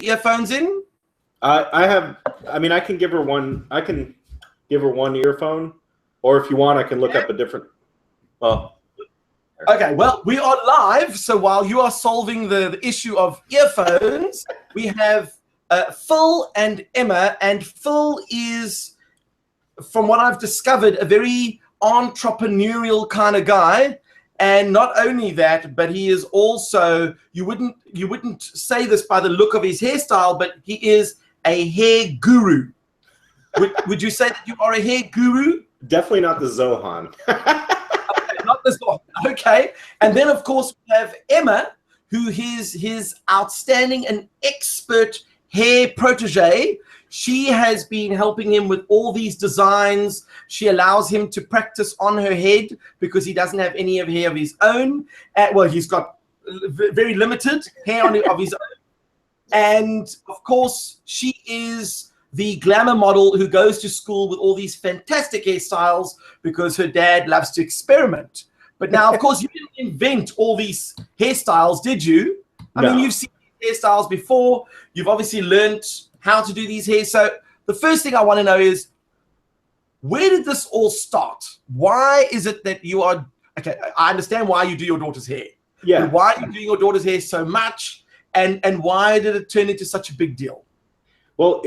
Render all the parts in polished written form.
earphones in? I have. I mean, I can give her one. I can give her one earphone, or if you want, I can look up a different. Well. Okay. Well, we are live, so while you are solving the issue of earphones, we have Phil and Emma, and Phil is, from what I've discovered, a very entrepreneurial kind of guy. And not only that, but he is also, you wouldn't say this by the look of his hairstyle, but he is a hair guru. Would you say that you are a hair guru? Definitely not the Zohan. Okay, not the Zohan. Okay. And then, of course, we have Emma, who is his outstanding and expert hair protege. She has been helping him with all these designs. She allows him to practice on her head because he doesn't have any hair of his own. Well, he's got very limited hair of his own. And, of course, she is the glamour model who goes to school with all these fantastic hairstyles because her dad loves to experiment. But now, of course, you didn't invent all these hairstyles, did you? I mean, you've seen hairstyles before. You've obviously learned how to do these hair. So the first thing I want to know is, where did this all start? Why is it that you are, okay, I understand why you do your daughter's hair. Yeah. But why are you doing your daughter's hair so much? And why did it turn into such a big deal? Well,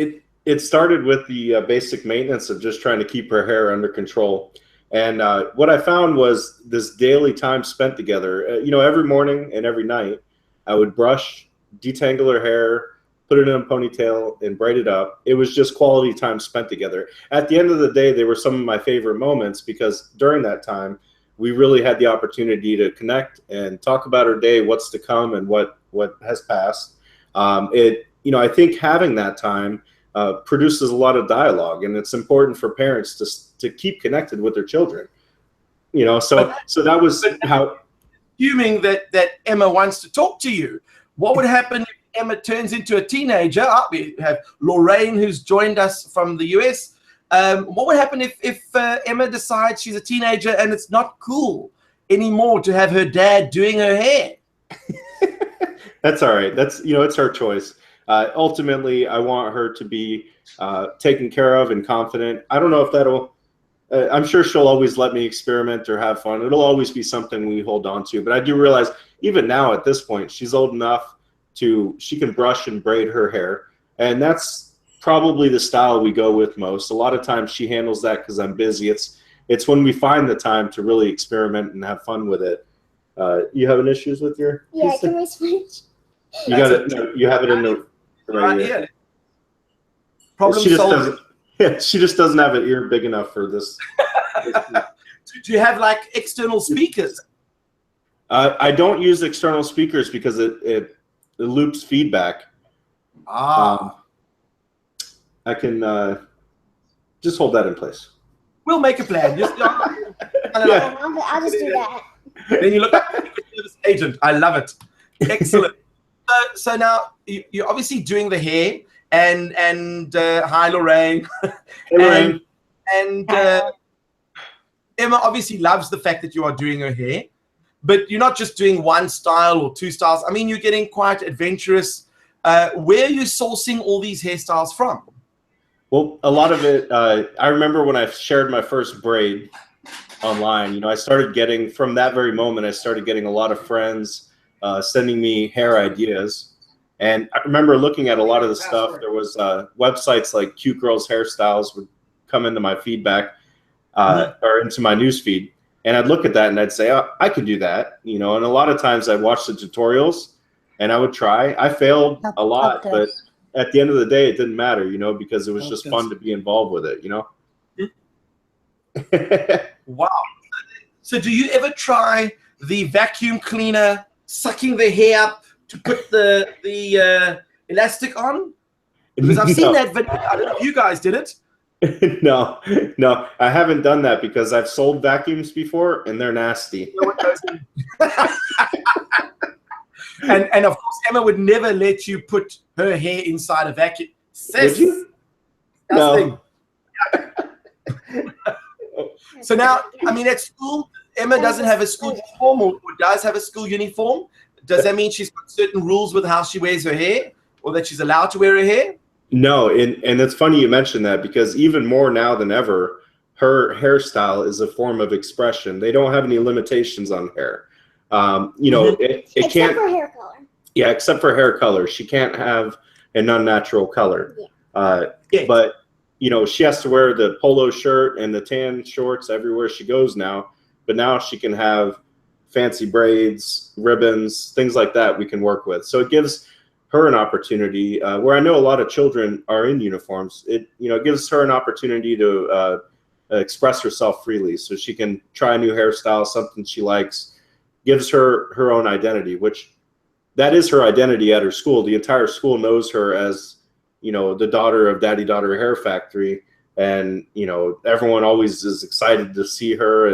it started with the basic maintenance of just trying to keep her hair under control. And what I found was this daily time spent together. Every morning and every night, I would brush, detangle her hair, put it in a ponytail, and braid it up. It was just quality time spent together. At the end of the day, they were some of my favorite moments because during that time, we really had the opportunity to connect and talk about her day, what's to come, and what has passed. I think having that time produces a lot of dialogue, and it's important for parents to keep connected with their children. So that was how. Assuming that Emma wants to talk to you, what would happen if Emma turns into a teenager? We have Lorraine, who's joined us from the US. What would happen if Emma decides she's a teenager and it's not cool anymore to have her dad doing her hair? That's all right. That's, it's her choice. Ultimately, I want her to be taken care of and confident. I don't know if that'll, I'm sure she'll always let me experiment or have fun. It'll always be something we hold on to. But I do realize even now at this point, she's old enough she can brush and braid her hair. And that's probably the style we go with most. A lot of times she handles that because I'm busy. It's when we find the time to really experiment and have fun with it. You having issues with your? Yeah, can we switch? You got it. No, you have it in the right ear. Problem solved. She just doesn't have an ear big enough for this. Do you have like external speakers? I don't use external speakers because it loops feedback. I can just hold that in place. We'll make a plan. I'll just do that. Then you look like a service agent. I love it. Excellent. So now you're obviously doing the hair, and hi Lorraine. Hey, Lorraine. And Emma obviously loves the fact that you are doing her hair, but you're not just doing one style or two styles. I mean, you're getting quite adventurous. Where are you sourcing all these hairstyles from? Well, a lot of it, I remember when I shared my first braid online, I started getting, from that very moment, I started getting a lot of friends sending me hair ideas. And I remember looking at a lot of the stuff. There was websites like Cute Girls Hairstyles would come into my feedback or into my news feed. And I'd look at that and I'd say, oh, I could do that. And a lot of times I'd watch the tutorials and I would try. I failed a lot, but at the end of the day, it didn't matter, because it was just fun to be involved with it, Wow. So do you ever try the vacuum cleaner sucking the hair up to put the elastic on? Because I've seen that video. I don't know if you guys did it. No, I haven't done that because I've sold vacuums before and they're nasty. And of course, Emma would never let you put her hair inside a vacuum. Would you? No. So now, I mean, at school, Emma doesn't have a school uniform or does have a school uniform. Does that mean she's got certain rules with how she wears her hair? or that she's allowed to wear her hair? No, and it's funny you mentioned that, because even more now than ever, her hairstyle is a form of expression. They don't have any limitations on hair. You know, it Except can't. for hair color. Yeah, except for hair color. She can't have an unnatural color. Yes. But, you know, she has to wear the polo shirt and the tan shorts everywhere she goes now. But now she can have fancy braids, ribbons, things like that we can work with. So it gives her an opportunity where I know a lot of children are in uniforms. It, you know, it gives her an opportunity to express herself freely, so she can try a new hairstyle, something she likes, gives her her own identity, which that is her identity at her school. The entire school knows her as, you know, the daughter of Daddy Daughter Hair Factory. And, you know, everyone always is excited to see her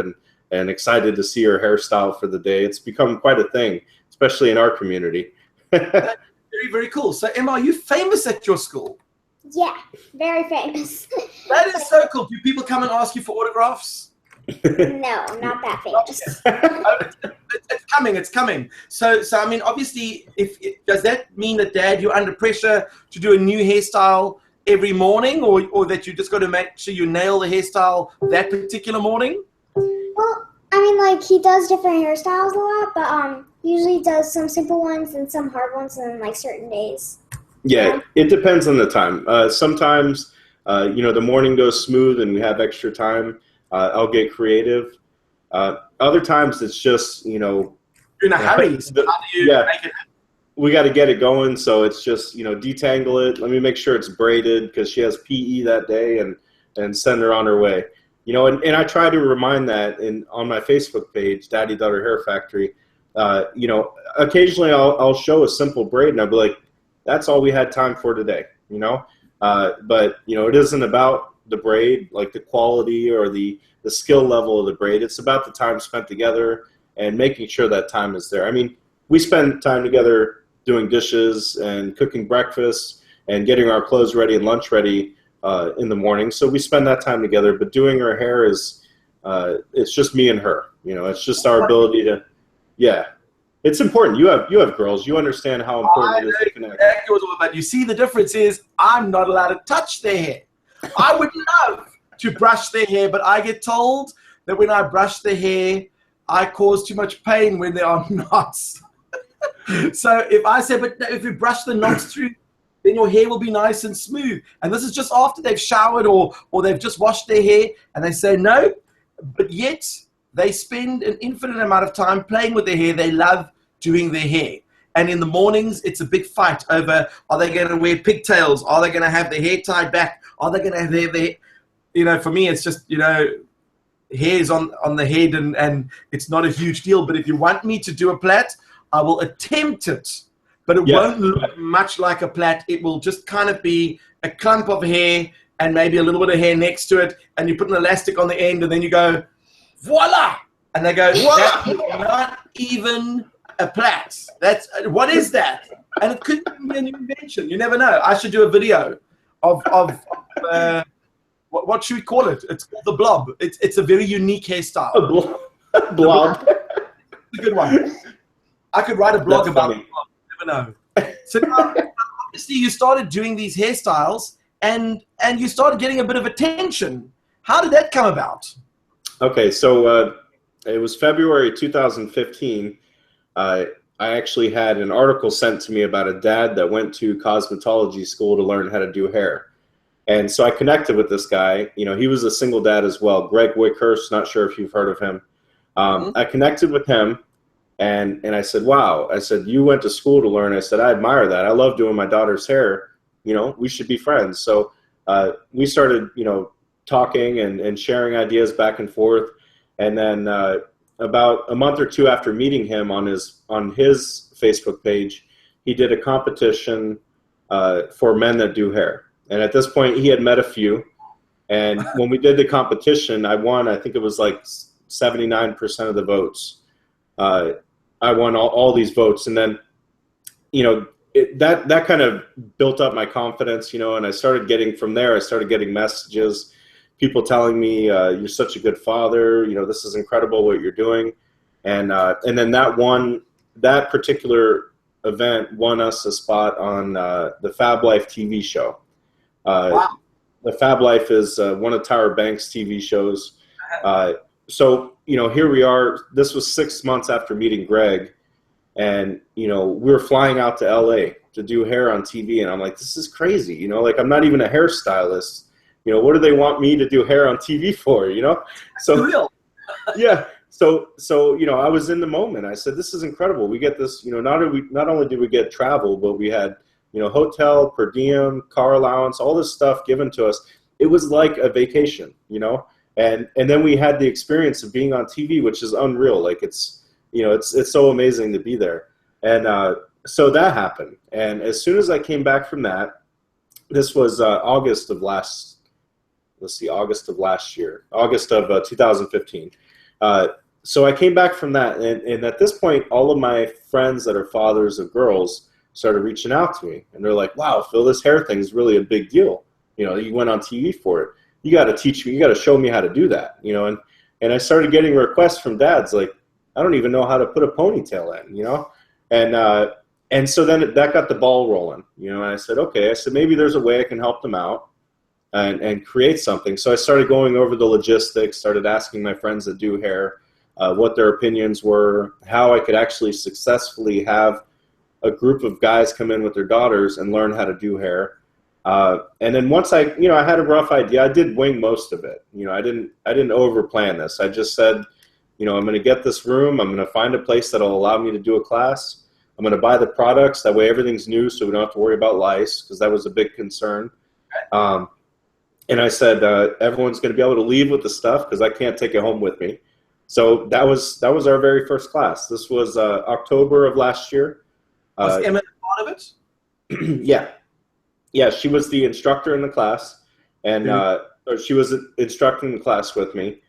and excited to see her hairstyle for the day. It's become quite a thing, especially in our community. Very, very cool. So, Emma, are you famous at your school? Yeah, very famous. That is so cool. Do people come and ask you for autographs? No, I'm not that famous. It's coming. It's coming. So I mean, obviously, does that mean that, Dad, you're under pressure to do a new hairstyle every morning, or that you just got to make sure you nail the hairstyle that particular morning? Well, I mean, like, he does different hairstyles a lot, but usually does some simple ones and some hard ones on, like, certain days. Yeah, it depends on the time. Sometimes, you know, the morning goes smooth and we have extra time. I'll get creative. Other times it's just, you know, You're in a hurry. So how do you make it? We got to get it going. So it's just, you know, detangle it. Let me make sure it's braided because she has PE that day, and send her on her way. You know, and I try to remind that on my Facebook page, Daddy Daughter Hair Factory. You know, occasionally I'll show a simple braid and I'll be like, that's all we had time for today, you know? But, you know, it isn't about the braid, like the quality or the skill level of the braid. It's about the time spent together and making sure that time is there. I mean, we spend time together doing dishes and cooking breakfast and getting our clothes ready and lunch ready in the morning. So we spend that time together, but doing her hair is, it's just me and her, you know, it's just our ability to, yeah. It's important. You have girls. You understand how important it is to connect. Exactly what it's all about. You see, the difference is I'm not allowed to touch their hair. I would love to brush their hair, but I get told that when I brush their hair, I cause too much pain when there are knots. So if I say, but if you brush the knots through, then your hair will be nice and smooth. And this is just after they've showered or they've just washed their hair, and they say no, but yet they spend an infinite amount of time playing with their hair. They love doing their hair. And in the mornings, it's a big fight over, are they going to wear pigtails? Are they going to have their hair tied back? Are they going to have their, you know, for me, it's just, you know, hair's on the head and it's not a huge deal. But if you want me to do a plait, I will attempt it. But it won't look much like a plait. It will just kind of be a clump of hair and maybe a little bit of hair next to it. And you put an elastic on the end and then you go, voila! And they go, that's not even a plait. What is that? And it could be a new invention. You never know. I should do a video of what should we call it? It's called the blob. It's a very unique hairstyle. A blob. It's a good one. I could write a blog about the blob. You never know. So now, obviously you started doing these hairstyles and you started getting a bit of attention. How did that come about? Okay, so it was February 2015. I actually had an article sent to me about a dad that went to cosmetology school to learn how to do hair. And so I connected with this guy. You know, he was a single dad as well, Greg Wickhurst, not sure if you've heard of him. I connected with him, and I said, wow. I said, you went to school to learn. I said, I admire that. I love doing my daughter's hair. You know, we should be friends. So we started, you know, talking and sharing ideas back and forth. And then about a month or two after meeting him on his Facebook page, he did a competition for men that do hair. And at this point, he had met a few. And when we did the competition, I won. I think it was like 79% of the votes. I won all these votes. And then, you know, that kind of built up my confidence, you know, and I started getting messages, people telling me, you're such a good father, you know, this is incredible what you're doing. And then that particular event won us a spot on the Fab Life TV show. Wow. The Fab Life is one of Tyra Banks' TV shows. So, here we are. This was 6 months after meeting Greg. And, we were flying out to LA to do hair on TV. And I'm like, this is crazy. Like, I'm not even a hairstylist. What do they want me to do hair on TV for, So, Real. yeah. So, I was in the moment. I said, this is incredible. We get this, not only did we get travel, but we had, hotel, per diem, car allowance, all this stuff given to us. It was like a vacation, and then we had the experience of being on TV, which is unreal. Like it's so amazing to be there. And so that happened. And as soon as I came back from that, this was August of last year, August of 2015. So I came back from that. And at this point, all of my friends that are fathers of girls started reaching out to me. And they're like, wow, Phil, this hair thing is really a big deal. You went on TV for it. You got to teach me. You got to show me how to do that. And I started getting requests from dads like, I don't even know how to put a ponytail in, and so then that got the ball rolling, and I said, okay, maybe there's a way I can help them out and create something. So I started going over the logistics, started asking my friends that do hair what their opinions were, how I could actually successfully have a group of guys come in with their daughters and learn how to do hair. And then once I had a rough idea, I did wing most of it. I didn't over plan this. I just said, I'm going to get this room. I'm going to find a place that'll allow me to do a class. I'm going to buy the products. That way everything's new, so we don't have to worry about lice, because that was a big concern. And I said, everyone's going to be able to leave with the stuff because I can't take it home with me. So that was our very first class. This was October of last year. Was Emma part of it? Yeah. Yeah, she was the instructor in the class, and she was instructing the class with me.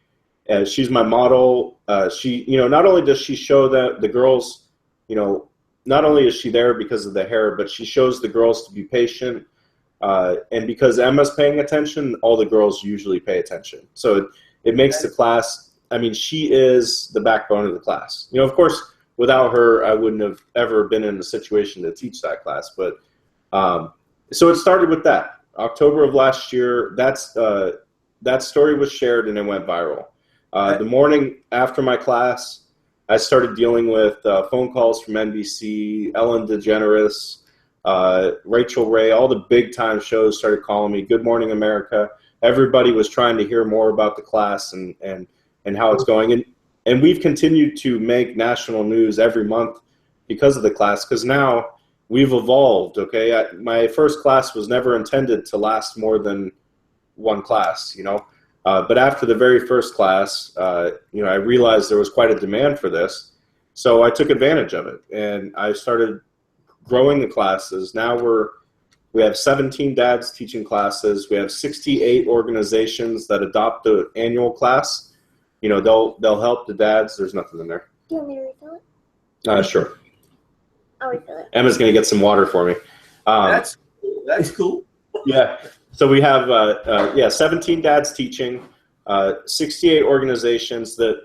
She's my model. She, not only does she show the girls, not only is she there because of the hair, but she shows the girls to be patient. And because Emma's paying attention, all the girls usually pay attention. So it makes the class, she is the backbone of the class. Of course, without her, I wouldn't have ever been in a situation to teach that class. But so it started with that. October of last year, that story was shared and it went viral. The morning after my class, I started dealing with phone calls from NBC, Ellen DeGeneres, Rachel Ray, all the big time shows started calling me. Good Morning America. Everybody was trying to hear more about the class and how it's going. And we've continued to make national news every month because of the class, because now we've evolved, okay? My first class was never intended to last more than one class, But after the very first class, I realized there was quite a demand for this. So I took advantage of it, and I started growing the classes. Now we have 17 dads teaching classes. We have 68 organizations that adopt the annual class. They'll help the dads. There's nothing in there. Do you want me to refill it? Sure. I'll refill it. Emma's going to get some water for me. That's cool. Yeah. So we have 17 dads teaching, 68 organizations that,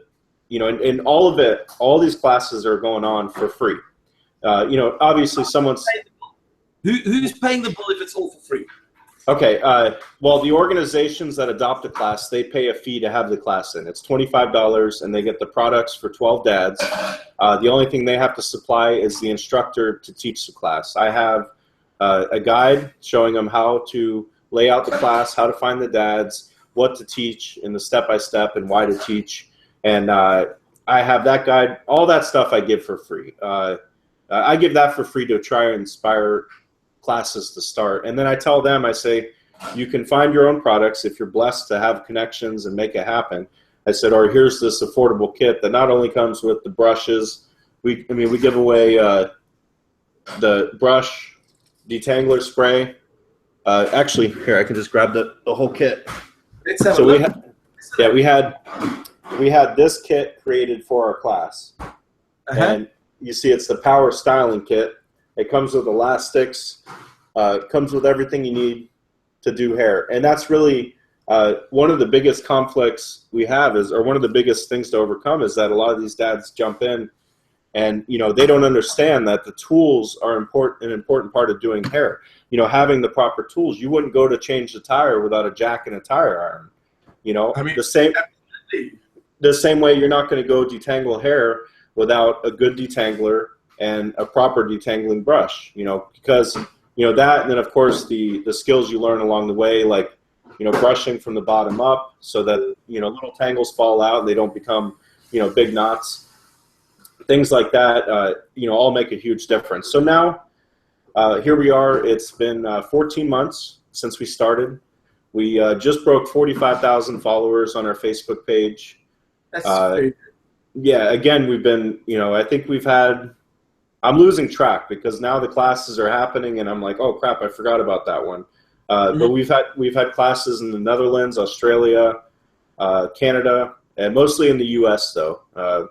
and all of it, all these classes are going on for free. Obviously someone's... Who's paying the bill if it's all for free? Okay. Well, the organizations that adopt the class, they pay a fee to have the class in. It's $25, and they get the products for 12 dads. The only thing they have to supply is the instructor to teach the class. I have a guide showing them how to lay out the class, how to find the dads, what to teach in the step-by-step and why to teach. And I have that guide. All that stuff I give for free. I give that for free to try and inspire classes to start. And then I tell them, I say, you can find your own products if you're blessed to have connections and make it happen. I said, or here's this affordable kit that not only comes with the brushes, we give away the brush, detangler spray. Actually, here, I can just grab the whole kit. So we had this kit created for our class. And you see it's the Power Styling Kit. It comes with elastics. It comes with everything you need to do hair. And that's really one of the biggest conflicts we have one of the biggest things to overcome is that a lot of these dads jump in And, you know, they don't understand that the tools are an important part of doing hair. You know, having the proper tools. You wouldn't go to change the tire without a jack and a tire iron. You know, I mean, the same way you're not going to go detangle hair without a good detangler and a proper detangling brush, you know, because, you know, that, and then of course the skills you learn along the way, like, you know, brushing from the bottom up so that, you know, little tangles fall out and they don't become, you know, big knots. Things like that, you know, all make a huge difference. So now, here we are. It's been 14 months since we started. We just broke 45,000 followers on our Facebook page. That's great. Yeah, again, we've been, you know, I think we've had, I'm losing track because now the classes are happening and I'm like, oh crap, I forgot about that one. But we've had classes in the Netherlands, Australia, Canada, and mostly in the US though.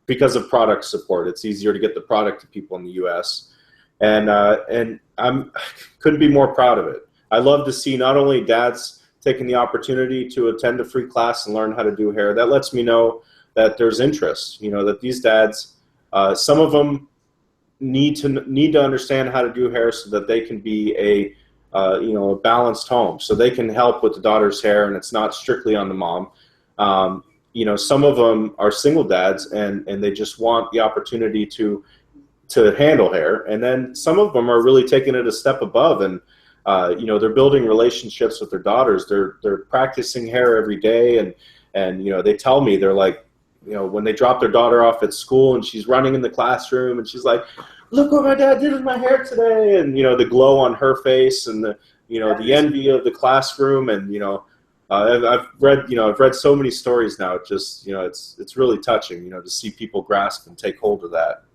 Because of product support. It's easier to get the product to people in the U.S. And I'm couldn't be more proud of it. I love to see not only dads taking the opportunity to attend a free class and learn how to do hair. That lets me know that there's interest. You know, that these dads, some of them need to understand how to do hair so that they can be a you know, a balanced home, so they can help with the daughter's hair and it's not strictly on the mom. You know, some of them are single dads and they just want the opportunity to handle hair. And then some of them are really taking it a step above and, you know, they're building relationships with their daughters. They're practicing hair every day. And, you know, they tell me, they're like, you know, when they drop their daughter off at school and she's running in the classroom and she's like, look what my dad did with my hair today. And, you know, the glow on her face and the, you know, the envy of the classroom. And, you know, I've read so many stories now. It just, you know, it's really touching, you know, to see people grasp and take hold of that.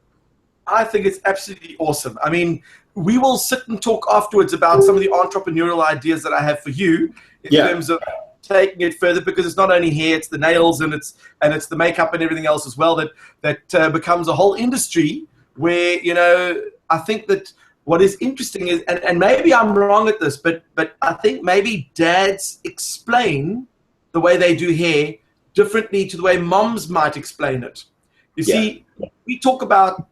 I think it's absolutely awesome. I mean, we will sit and talk afterwards about some of the entrepreneurial ideas that I have for you in terms of taking it further, because it's not only hair, it's the nails and it's the makeup and everything else as well that becomes a whole industry where, you know, I think that what is interesting is, and maybe I'm wrong at this, but I think maybe dads explain the way they do hair differently to the way moms might explain it. You see, we talk about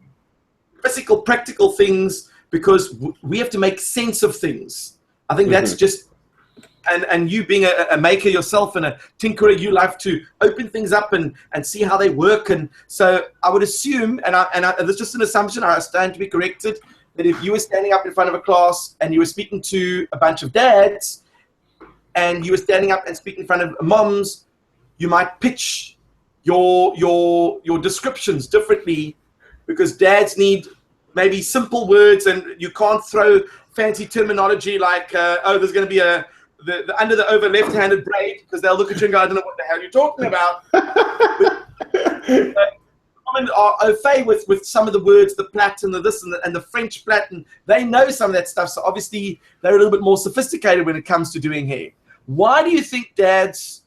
physical, practical things because we have to make sense of things. I think that's just, and you being a maker yourself and a tinkerer, you like to open things up and see how they work. And so I would assume, and there's just an assumption, I stand to be corrected, that if you were standing up in front of a class and you were speaking to a bunch of dads and you were standing up and speaking in front of moms, you might pitch your descriptions differently, because dads need maybe simple words and you can't throw fancy terminology like, oh, there's going to be the under the over left-handed braid, because they'll look at you and go, I don't know what the hell you're talking about. Women are au fait with some of the words, the plait and the this and the French plait, and they know some of that stuff. So obviously they're a little bit more sophisticated when it comes to doing hair. Why do you think dads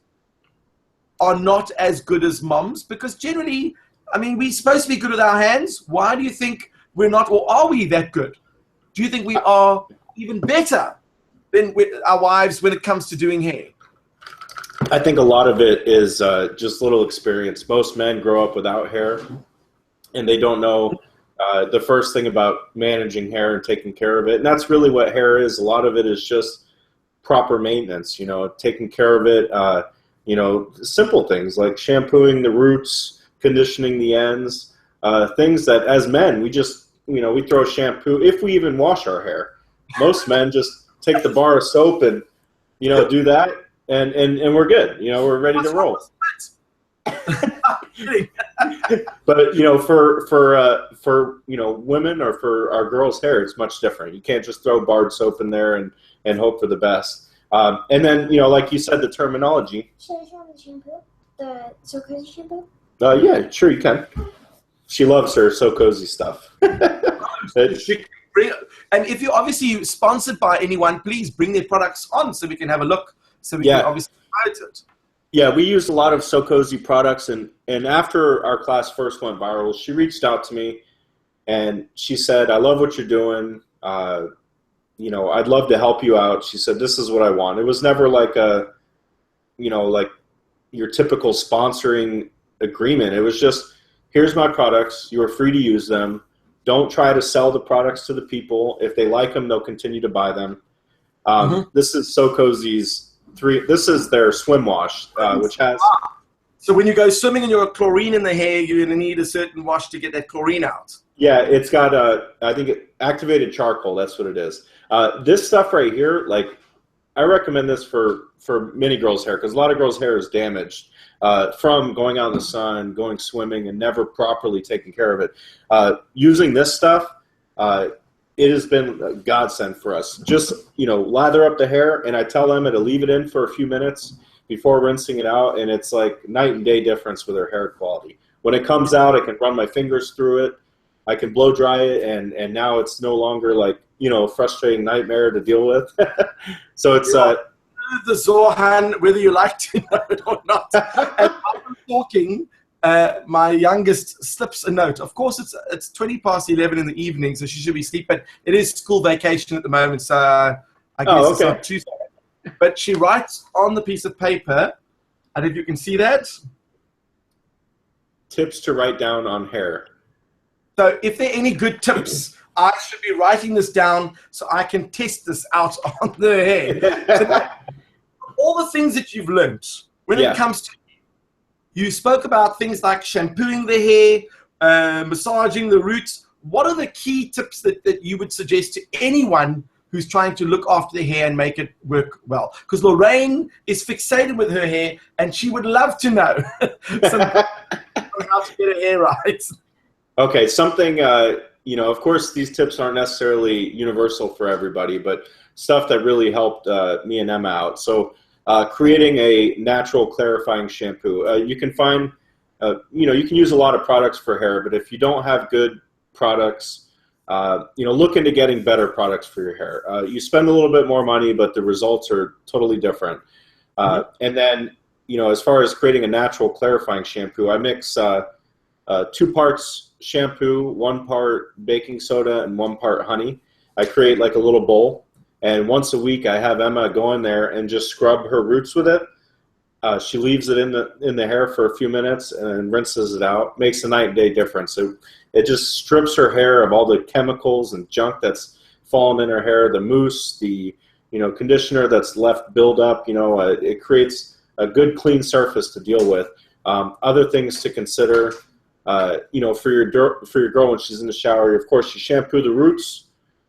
are not as good as moms? Because generally, I mean, we're supposed to be good with our hands. Why do you think we're not, or are we that good? Do you think we are even better than with our wives when it comes to doing hair? I think a lot of it is just little experience. Most men grow up without hair, and they don't know the first thing about managing hair and taking care of it. And that's really what hair is. A lot of it is just proper maintenance, you know, taking care of it, you know, simple things like shampooing the roots, conditioning the ends, things that as men, we just, you know, we throw shampoo, if we even wash our hair. Most men just take the bar of soap and, you know, do that. And we're good. You know, we're ready to roll. But you know, for you know, women or for our girls' hair, it's much different. You can't just throw barred soap in there and hope for the best. And then, you know, like you said, the terminology. Should I show the shampoo? The So Cozy shampoo? Yeah, sure you can. She loves her So Cozy stuff. And if you're obviously sponsored by anyone, please bring their products on so we can have a look. So we can obviously promote it. Yeah, we used a lot of So Cozy products, and after our class first went viral, she reached out to me and she said, I love what you're doing. You know, I'd love to help you out. She said, this is what I want. It was never like a, you know, like your typical sponsoring agreement. It was just, here's my products. You are free to use them. Don't try to sell the products to the people. If they like them, they'll continue to buy them. This is So Cozy's this is their swim wash, which has... So when you go swimming and you're chlorine in the hair, you're going to need a certain wash to get that chlorine out. Yeah, it's got, I think, activated charcoal. That's what it is. This stuff right here, like, I recommend this for many girls' hair, because a lot of girls' hair is damaged from going out in the sun, going swimming, and never properly taking care of it. Using this stuff, it has been a godsend for us. Just, lather up the hair, and I tell Emma to leave it in for a few minutes before rinsing it out, and it's like night and day difference with her hair quality. When it comes out, I can run my fingers through it. I can blow dry it, and now it's no longer like, a frustrating nightmare to deal with. So it's... the Zohan, whether you like to know it or not. And I'm talking, my youngest slips a note. Of course, it's 20 past 11 in the evening, so she should be asleep, but it is school vacation at the moment, so I guess it's not too sad. But she writes on the piece of paper, and if you can see that. Tips to write down on hair. So if there are any good tips, I should be writing this down so I can test this out on the hair. So all the things that you've learned when it comes to, you spoke about things like shampooing the hair, massaging the roots. What are the key tips that you would suggest to anyone who's trying to look after their hair and make it work well? Because Lorraine is fixated with her hair, and she would love to know how to get her hair right. Okay, something, of course, these tips aren't necessarily universal for everybody, but stuff that really helped me and Emma out. So creating a natural clarifying shampoo. You can find, you can use a lot of products for hair, but if you don't have good products, look into getting better products for your hair. You spend a little bit more money, but the results are totally different. And then, as far as creating a natural clarifying shampoo, I mix 2 parts shampoo, 1 part baking soda, and 1 part honey. I create like a little bowl, and once a week I have Emma go in there and just scrub her roots with it. She leaves it in the hair for a few minutes and rinses it out. Makes a night and day difference. So it just strips her hair of all the chemicals and junk that's fallen in her hair, the mousse, the conditioner that's left build up. It creates a good clean surface to deal with. Other things to consider. For your girl when she's in the shower, of course, you shampoo the roots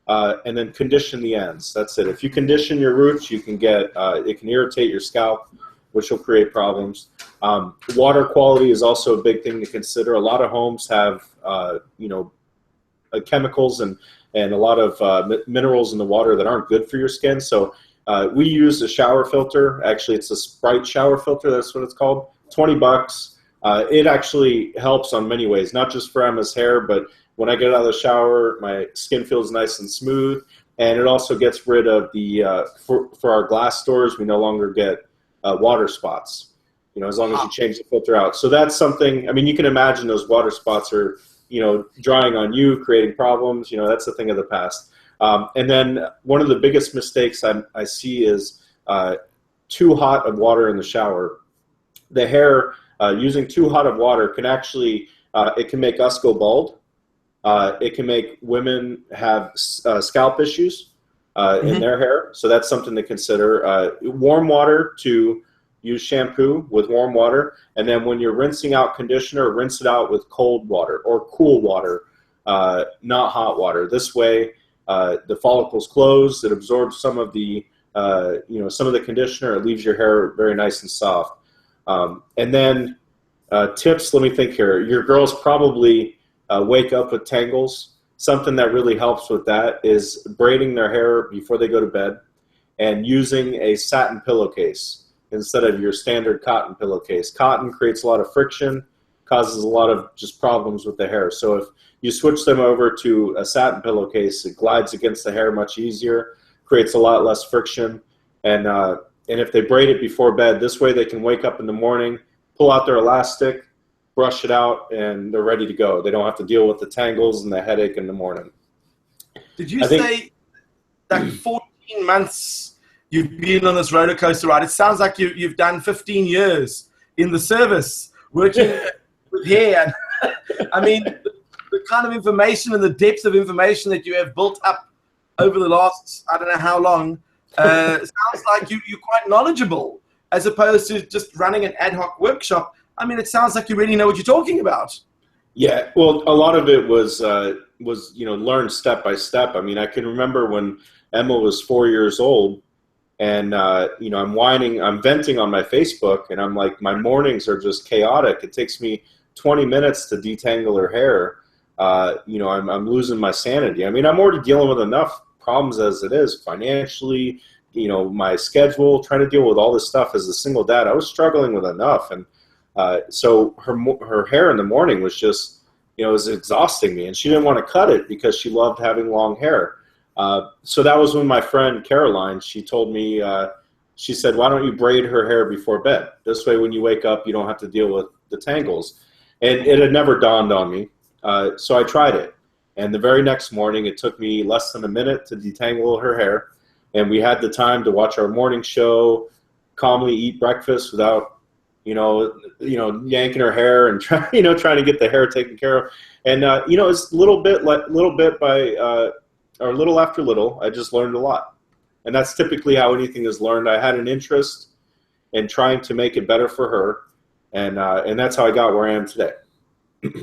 and then condition the ends. That's it. If you condition your roots, you can get it can irritate your scalp, which will create problems. Water quality is also a big thing to consider. A lot of homes have chemicals and a lot of minerals in the water that aren't good for your skin. So we use a shower filter. Actually, it's a Sprite shower filter. That's what it's called. $20. It actually helps on many ways, not just for Emma's hair, but when I get out of the shower, my skin feels nice and smooth, and it also gets rid of the, for our glass doors, we no longer get water spots, as long as you change the filter out. So that's something, you can imagine those water spots are, drying on you, creating problems, that's a thing of the past. And then one of the biggest mistakes I see is too hot of water in the shower. The hair... using too hot of water can actually, it can make us go bald. It can make women have scalp issues in their hair. So that's something to consider. Warm water to use shampoo with warm water. And then when you're rinsing out conditioner, rinse it out with cold water or cool water, not hot water. This way, the follicles close. It absorbs some of the, some of the conditioner. It leaves your hair very nice and soft. And then tips, let me think here. Your girls probably wake up with tangles. Something that really helps with that is braiding their hair before they go to bed and using a satin pillowcase instead of your standard cotton pillowcase. Cotton creates a lot of friction, causes a lot of just problems with the hair. So if you switch them over to a satin pillowcase, it glides against the hair much easier, creates a lot less friction, and if they braid it before bed, this way they can wake up in the morning, pull out their elastic, brush it out, and they're ready to go. They don't have to deal with the tangles and the headache in the morning. Did you say that 14 months you've been on this roller coaster ride? It sounds like you've done 15 years in the service working with hair. I mean, the kind of information and the depth of information that you have built up over the last, I don't know how long, sounds like you're quite knowledgeable, as opposed to just running an ad hoc workshop. I mean, it sounds like you really know what you're talking about. Yeah, well, a lot of it was learned step by step. I mean, I can remember when Emma was 4 years old, and I'm venting on my Facebook, and I'm like, my mornings are just chaotic. It takes me 20 minutes to detangle her hair. I'm losing my sanity. I mean, I'm already dealing with enough problems as it is financially. My schedule, trying to deal with all this stuff as a single dad. I was struggling with enough, and so her hair in the morning was just, it was exhausting me, and she didn't want to cut it because she loved having long hair. So that was when my friend Caroline, she told me, she said, why don't you braid her hair before bed? This way when you wake up, you don't have to deal with the tangles. And it had never dawned on me. So I tried it. And the very next morning, it took me less than a minute to detangle her hair. And we had the time to watch our morning show, calmly eat breakfast without, yanking her hair and trying to get the hair taken care of. And, it's little bit after little, I just learned a lot. And that's typically how anything is learned. I had an interest in trying to make it better for her. And that's how I got where I am today.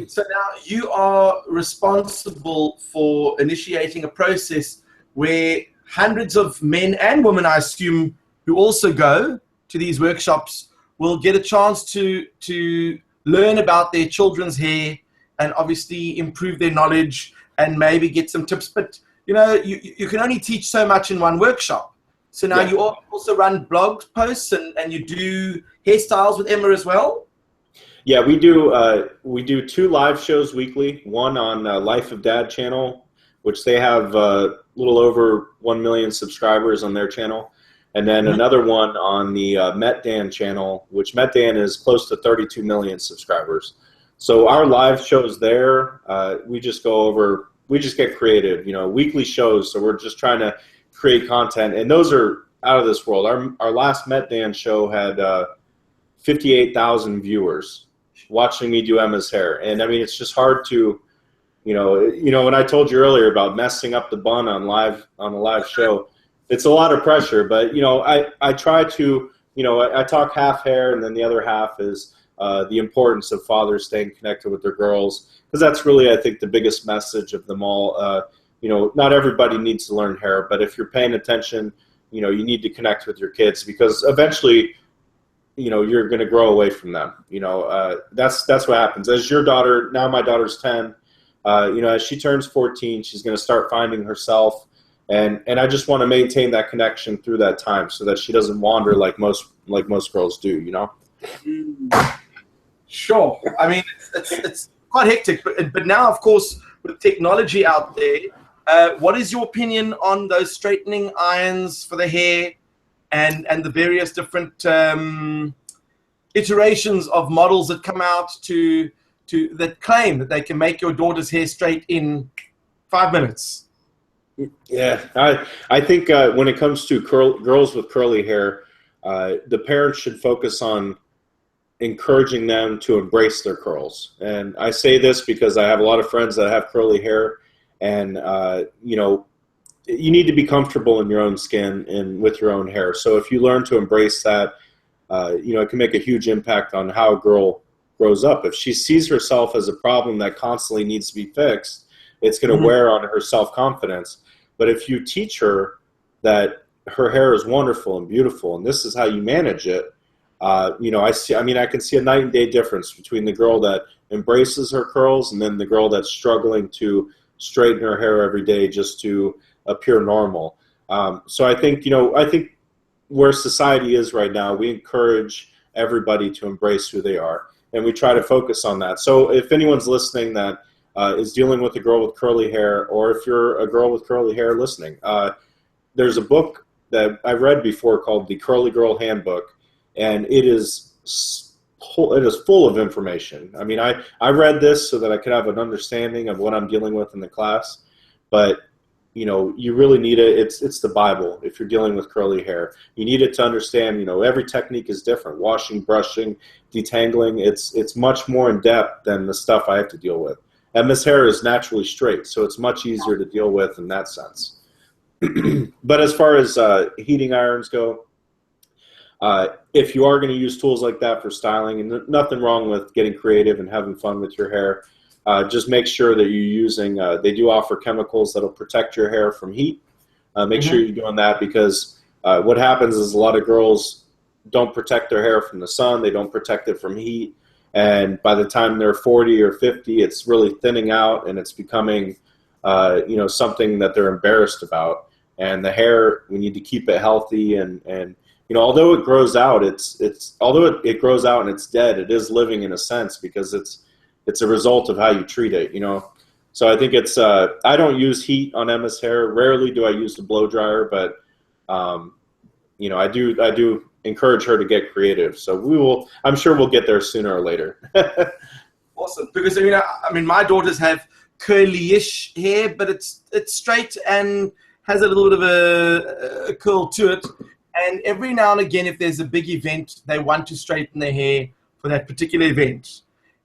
So now you are responsible for initiating a process where hundreds of men and women, I assume, who also go to these workshops will get a chance to learn about their children's hair and obviously improve their knowledge and maybe get some tips. But, you can only teach so much in one workshop. So now you also run blog posts and you do hairstyles with Emma as well? Yeah, we do 2 live shows weekly, one on Life of Dad channel, which they have a little over 1 million subscribers on their channel. And then another one on the Met Dan channel, which Met Dan is close to 32 million subscribers. So our live shows there, we just get creative, weekly shows. So we're just trying to create content. And those are out of this world. Our last Met Dan show had 58,000 viewers watching me do Emma's hair. And I mean, it's just hard to, when I told you earlier about messing up the bun on a live show, it's a lot of pressure, but I try to, I talk half hair and then the other half is the importance of fathers staying connected with their girls, because that's really, I think, the biggest message of them all. Not everybody needs to learn hair, but if you're paying attention, you need to connect with your kids, because eventually, you're going to grow away from them. That's what happens. As your daughter, now my daughter's 10, as she turns 14, she's going to start finding herself. And I just want to maintain that connection through that time so that she doesn't wander like most girls do, Sure. I mean, it's quite hectic, but now, of course, with technology out there, what is your opinion on those straightening irons for the hair and the various different iterations of models that come out that claim that they can make your daughter's hair straight in 5 minutes? Yeah, I think when it comes to girls with curly hair, the parents should focus on encouraging them to embrace their curls. And I say this because I have a lot of friends that have curly hair, and you need to be comfortable in your own skin and with your own hair. So if you learn to embrace that, it can make a huge impact on how a girl grows up. If she sees herself as a problem that constantly needs to be fixed, it's going to wear on her self-confidence. But if you teach her that her hair is wonderful and beautiful, and this is how you manage it, I can see a night and day difference between the girl that embraces her curls and then the girl that's struggling to straighten her hair every day just to appear normal. So I think where society is right now, we encourage everybody to embrace who they are, and we try to focus on that. So if anyone's listening that is dealing with a girl with curly hair, or if you're a girl with curly hair listening, there's a book that I read before called the Curly Girl Handbook, and it is full of information. I mean, I read this so that I could have an understanding of what I'm dealing with in the class, but you know, you really need it. It's the Bible if you're dealing with curly hair. You need it to understand, you know, every technique is different. Washing, brushing, detangling, it's much more in depth than the stuff I have to deal with. And this hair is naturally straight, so it's much easier to deal with in that sense. But as far as heating irons go, if you are going to use tools like that for styling, and nothing wrong with getting creative and having fun with your hair, just make sure that you're using, they do offer chemicals that'll protect your hair from heat. Make sure you're doing that, because what happens is a lot of girls don't protect their hair from the sun, they don't protect it from heat, and by the time they're 40 or 50, it's really thinning out and it's becoming you know, something that they're embarrassed about. And the hair, we need to keep it healthy, and you know, although it grows out, although it grows out and it's dead, it is living in a sense, because it's a result of how you treat it, you know. So I think it's I don't use heat on Emma's hair. Rarely do I use the blow dryer, but you know, I do encourage her to get creative. So I'm sure we'll get there sooner or later. Awesome, because you know, I mean, my daughters have curly-ish hair, but it's straight and has a little bit of a curl to it. And every now and again, if there's a big event, they want to straighten their hair for that particular event.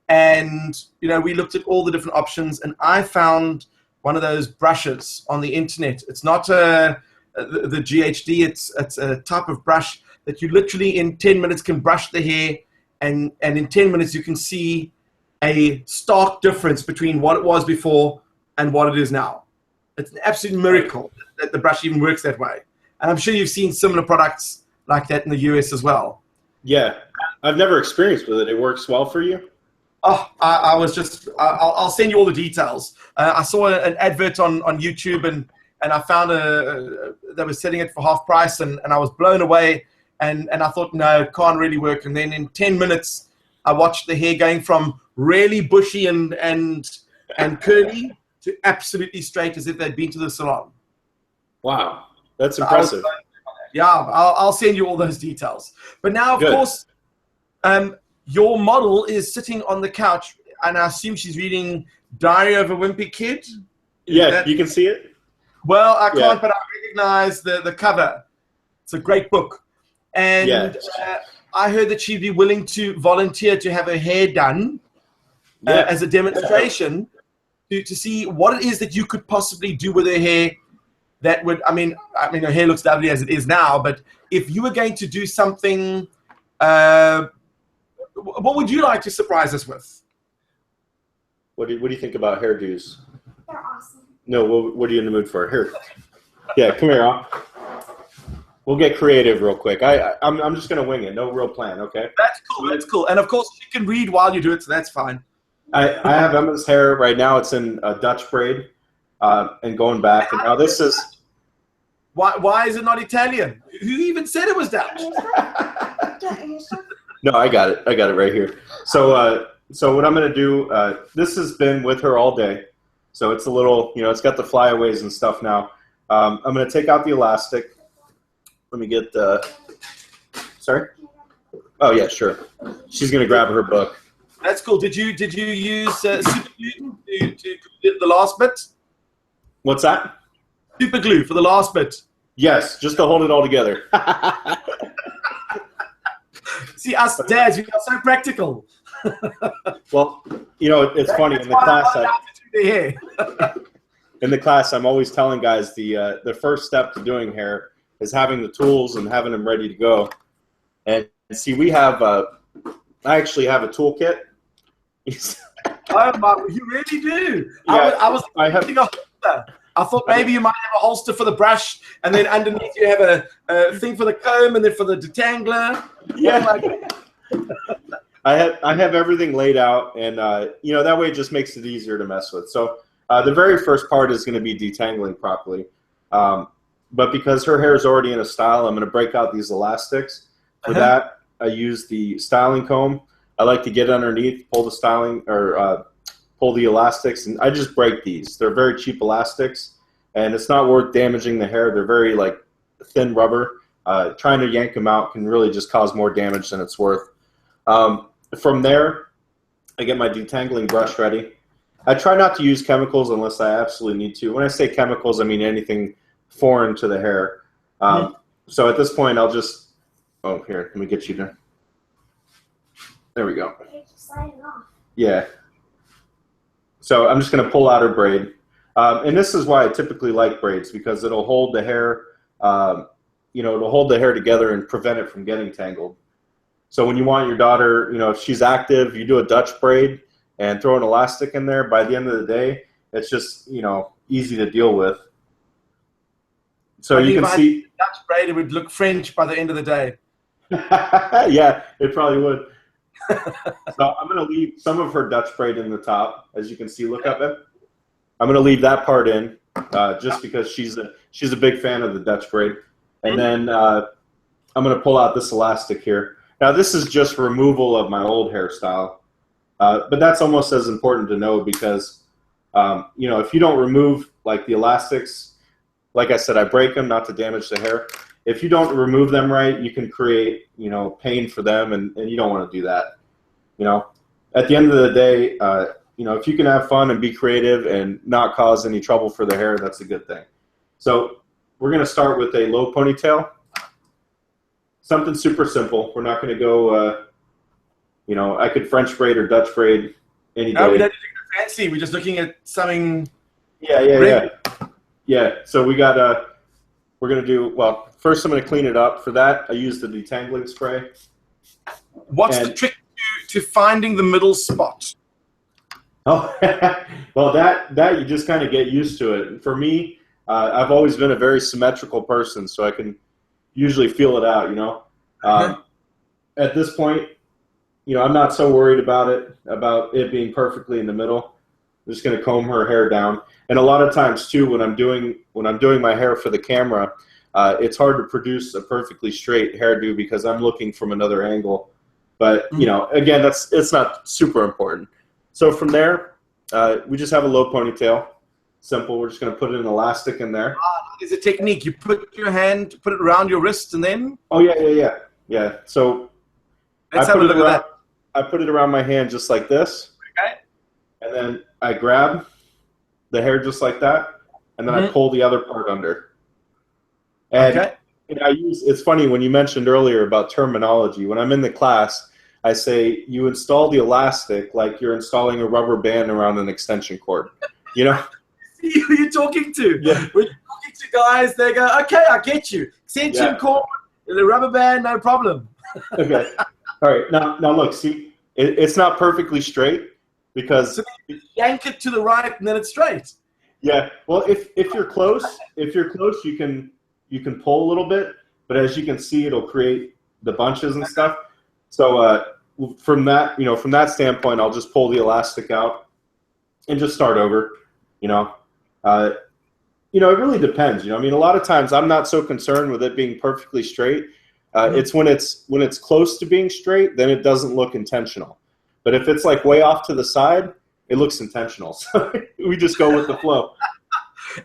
And, you know, we looked at all the different options, and I found one of those brushes on the internet. It's not the GHD, it's a type of brush that you literally in 10 minutes can brush the hair, and in 10 minutes you can see a stark difference between what it was before and what it is now. It's an absolute miracle that the brush even works that way. And I'm sure you've seen similar products like that in the US as well. Yeah, I've never experienced with it. It works well for you? Oh, I'll send you all the details. I saw an advert on YouTube, and I found they were selling it for half price, and I was blown away, and I thought, no, it can't really work. And then in 10 minutes, I watched the hair going from really bushy and curly to absolutely straight, as if they'd been to the salon. Wow, that's impressive. Yeah, I'll send you all those details. But now, of course, your model is sitting on the couch, and I assume she's reading Diary of a Wimpy Kid. Yeah, you can see it? Well, I can't, but I recognize the cover. It's a great book. And I heard that she'd be willing to volunteer to have her hair done as a demonstration to see what it is that you could possibly do with her hair that would, I mean, her hair looks lovely as it is now, but if you were going to do something, what would you like to surprise us with? What do you think about hairdos? They're awesome. No, what are you in the mood for? Here. Yeah, come here, Al. We'll get creative real quick. I'm just going to wing it. No real plan, okay? That's cool. That's cool. And, of course, you can read while you do it, so that's fine. I have Emma's hair right now. It's in a Dutch braid and going back. And now this is... Why is it not Italian? Who even said it was Dutch? No, I got it. I got it right here. So what I'm going to do, this has been with her all day. So it's a little, you know, it's got the flyaways and stuff now. I'm going to take out the elastic. Let me get the, sorry? Oh, yeah, sure. She's going to grab her book. That's cool. Did you use super glue to complete the last bit? What's that? Super glue for the last bit. Yes, just to hold it all together. See, us dads, we are so practical. Well, you know, it's funny in the class. In the class, I'm always telling guys the first step to doing hair is having the tools and having them ready to go. And see, we have I actually have a toolkit. Oh my, you really do. Yeah, I thought maybe you might have a holster for the brush, and then underneath you have a thing for the comb, and then for the detangler. Yeah. I have everything laid out, and you know, that way it just makes it easier to mess with. So the very first part is going to be detangling properly. But because her hair is already in a style, I'm going to break out these elastics. For that, I use the styling comb. I like to get underneath, pull the styling or pull the elastics, and I just break these. They're very cheap elastics, and it's not worth damaging the hair. They're very like thin rubber. Trying to yank them out can really just cause more damage than it's worth. From there, I get my detangling brush ready, I try not to use chemicals unless I absolutely need to. When I say chemicals, I mean anything foreign to the hair. So at this point, I'll just, oh, here, let me get you there. There we go. Yeah. So I'm just going to pull out her braid. And this is why I typically like braids, because it'll hold the hair, it'll hold the hair together and prevent it from getting tangled. So when you want your daughter, if she's active, you do a Dutch braid and throw an elastic in there. By the end of the day, it's just, easy to deal with. So you can see Dutch braid, it would look French by the end of the day. Yeah, it probably would. So I'm going to leave some of her Dutch braid in the top, as you can see. Look up it. I'm going to leave that part in, just because she's a big fan of the Dutch braid. And then I'm going to pull out this elastic here. Now this is just removal of my old hairstyle, but that's almost as important to know because if you don't remove like the elastics. Like I said, I break them not to damage the hair. If you don't remove them right, you can create, pain for them, and you don't want to do that. At the end of the day, if you can have fun and be creative and not cause any trouble for the hair, that's a good thing. So we're going to start with a low ponytail. Something super simple. We're not going to go, I could French braid or Dutch braid any day. No, we don't do fancy. We're just looking at something. Yeah, so we're going to do, well, first I'm going to clean it up. For that, I use the detangling spray. What's the trick to finding the middle spot? Oh, well, that you just kind of get used to it. And for me, I've always been a very symmetrical person, so I can usually feel it out, At this point, I'm not so worried about it being perfectly in the middle. I'm just going to comb her hair down. And a lot of times too, when I'm doing my hair for the camera, it's hard to produce a perfectly straight hairdo because I'm looking from another angle. But again, it's not super important. So from there, we just have a low ponytail. Simple. We're just going to put an elastic in there. There's a technique. You put your hand, put it around your wrist, and then. Oh yeah. So let's have a look at that. I put it around my hand just like this. Okay. And then I grab the hair just like that, and then I pull the other part under. And it's funny when you mentioned earlier about terminology. When I'm in the class, I say you install the elastic like you're installing a rubber band around an extension cord. See who you're talking to. Yeah. We're talking to guys, they go, okay, I get you. Extension cord, the rubber band, no problem. Okay. All right. Now look, see, it's not perfectly straight. Because so you yank it to the right and then it's straight. Yeah. Well, if you're close, you can pull a little bit, but as you can see, it'll create the bunches and stuff. So from that standpoint, I'll just pull the elastic out and just start over. It really depends. A lot of times I'm not so concerned with it being perfectly straight. It's when it's close to being straight, then it doesn't look intentional. But if it's like way off to the side, it looks intentional. So we just go with the flow.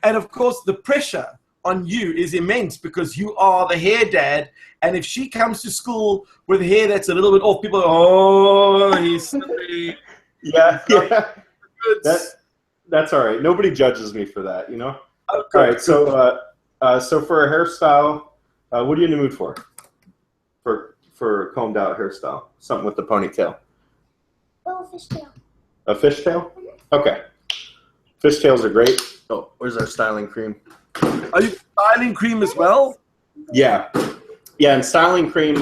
And of course, the pressure on you is immense because you are the hair dad. And if she comes to school with hair that's a little bit off, people go, oh, he's silly. Yeah. That's all right. Nobody judges me for that, Okay, all right. So for a hairstyle, what are you in the mood for? For a combed out hairstyle, something with the ponytail. Oh, a fishtail. A fishtail? Okay. Fishtails are great. Oh, where's our styling cream? Are you styling cream as well? Yeah. Yeah, and styling cream,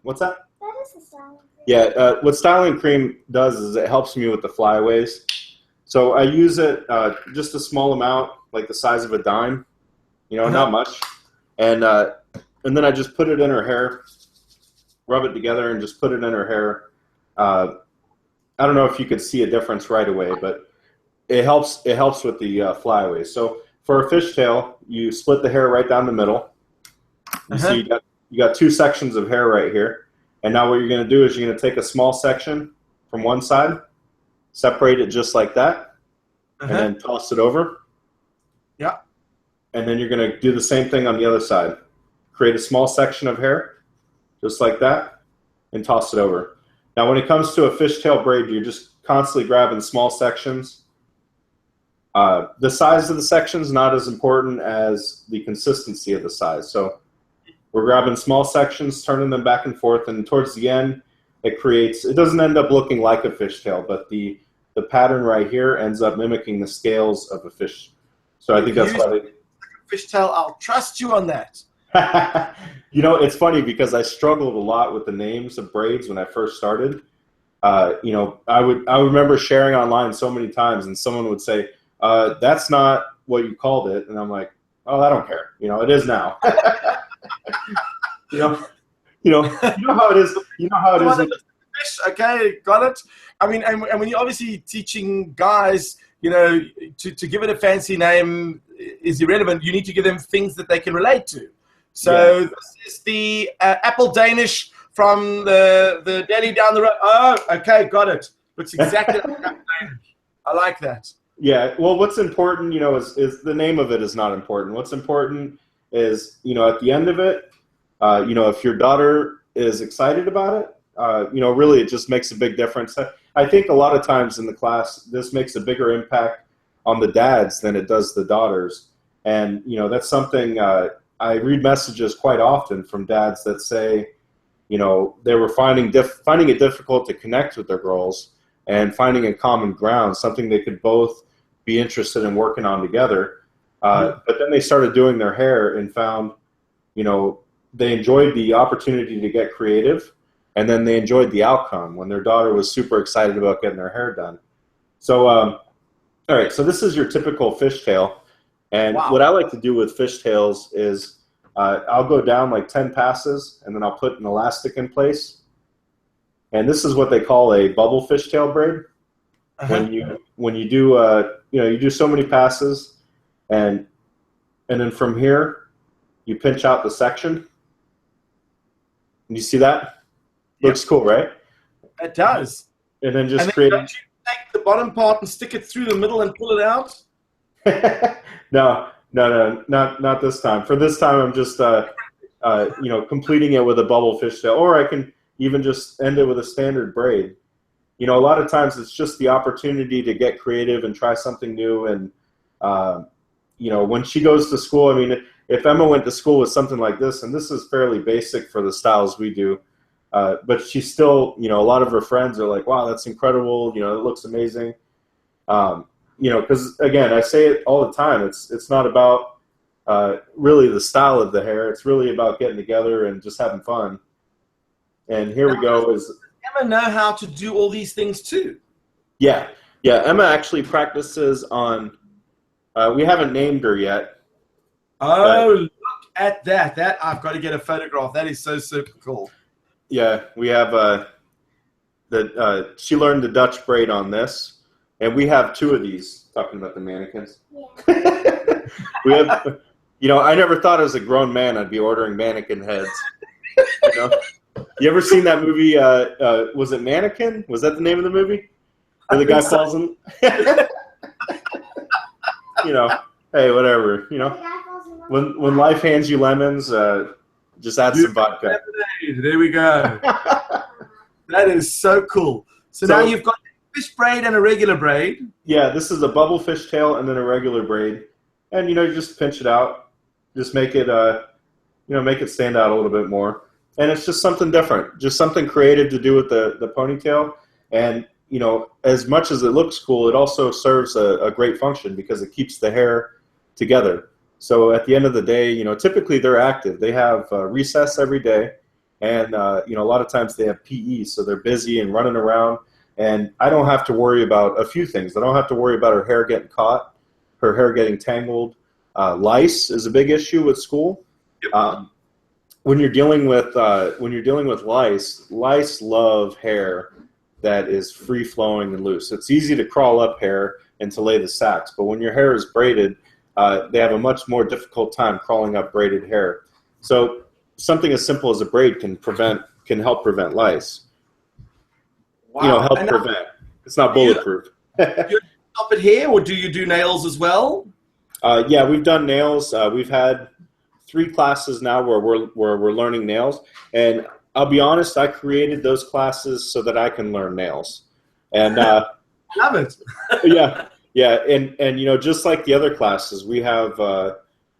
what's that? That is a styling cream. Yeah, what styling cream does is it helps me with the flyaways. So I use it just a small amount, like the size of a dime, not much. And then I just put it in her hair, rub it together and just put it in her hair. I don't know if you could see a difference right away, but it helps with the flyaways. So for a fishtail, you split the hair right down the middle. You see you got two sections of hair right here. And now what you're going to do is you're going to take a small section from one side, separate it just like that, and then toss it over. Yeah. And then you're going to do the same thing on the other side. Create a small section of hair, just like that, and toss it over. Now, when it comes to a fishtail braid, you're just constantly grabbing small sections The size of the section is not as important as the consistency of the size. So we're grabbing small sections, turning them back and forth, and towards the end, it doesn't end up looking like a fishtail, but the pattern right here ends up mimicking the scales of a fish. So I think that's why they... Fishtail, I'll trust you on that. You know, it's funny because I struggled a lot with the names of braids when I first started. You know, I remember sharing online so many times, and someone would say, "That's not what you called it," and I'm like, "Oh, I don't care. You know, it is now." you know how it is. You know how it is. Fish, okay, got it. I mean, and when you're obviously teaching guys, you know, to give it a fancy name is irrelevant. You need to give them things that they can relate to. So this is the apple Danish from the deli down the road. Oh, okay, got it. Looks exactly like apple Danish. I like that. Yeah, well, what's important, you know, is the name of it is not important. What's important is, you know, at the end of it, you know, if your daughter is excited about it, you know, really it just makes a big difference. I think a lot of times in the class, this makes a bigger impact on the dads than it does the daughters. And, you know, that's something I read messages quite often from dads that say, you know, they were finding it difficult to connect with their girls and finding a common ground, something they could both be interested in working on together. But then they started doing their hair and found, you know, they enjoyed the opportunity to get creative, and then they enjoyed the outcome when their daughter was super excited about getting their hair done. So, all right, so this is your typical fishtail. And what I like to do with fishtails is I'll go down like 10 passes, and then I'll put an elastic in place. And this is what they call a bubble fishtail braid. When you do you know, you do so many passes, and then from here you pinch out the section. And you see that? Yep. Looks cool, right? It does. And then just don't you take the bottom part and stick it through the middle and pull it out? No, not this time. For this time, I'm just you know, completing it with a bubble fishtail, or I can even just end it with a standard braid. You know, a lot of times it's just the opportunity to get creative and try something new. And you know, when she goes to school, I mean, if Emma went to school with something like this, and this is fairly basic for the styles we do, but she's still, you know, a lot of her friends are like, "Wow, that's incredible! You know, it looks amazing." You know, because again, I say it all the time. It's not about really the style of the hair. It's really about getting together and just having fun. And here we go. Emma know how to do all these things too? Yeah. Emma actually practices on. We haven't named her yet. Oh, look at that! That I've got to get a photograph. That is so super cool. Yeah, we have she learned the Dutch braid on this. And we have two of these, talking about the mannequins. Yeah. We have, you know, I never thought as a grown man I'd be ordering mannequin heads. You know? You ever seen that movie, was it Mannequin? Was that the name of the movie? Where the guy falls in? You know, hey, whatever, you know. When life hands you lemons, just add some vodka. There we go. That is so cool. So now you've got fish braid and a regular braid. Yeah, this is a bubble fish tail and then a regular braid. And, you know, you just pinch it out. Just make it, you know, make it stand out a little bit more. And it's just something different. Just something creative to do with the ponytail. And, you know, as much as it looks cool, it also serves a great function because it keeps the hair together. So at the end of the day, you know, typically they're active. They have recess every day. And, you know, a lot of times they have PE, so they're busy and running around. And I don't have to worry about a few things. I don't have to worry about her hair getting caught, her hair getting tangled. Lice is a big issue with school. Yep. When you're dealing with lice, lice love hair that is free flowing and loose. It's easy to crawl up hair and to lay the sacks, but when your hair is braided, they have a much more difficult time crawling up braided hair. So something as simple as a braid can help prevent lice. Wow. You know, help prevent. It's not bulletproof. Do you stop it here, or do you do nails as well? Yeah, we've done nails. We've had 3 classes now where we're learning nails. And I'll be honest, I created those classes so that I can learn nails. And love it. Yeah, Yeah, and you know, just like the other classes, we have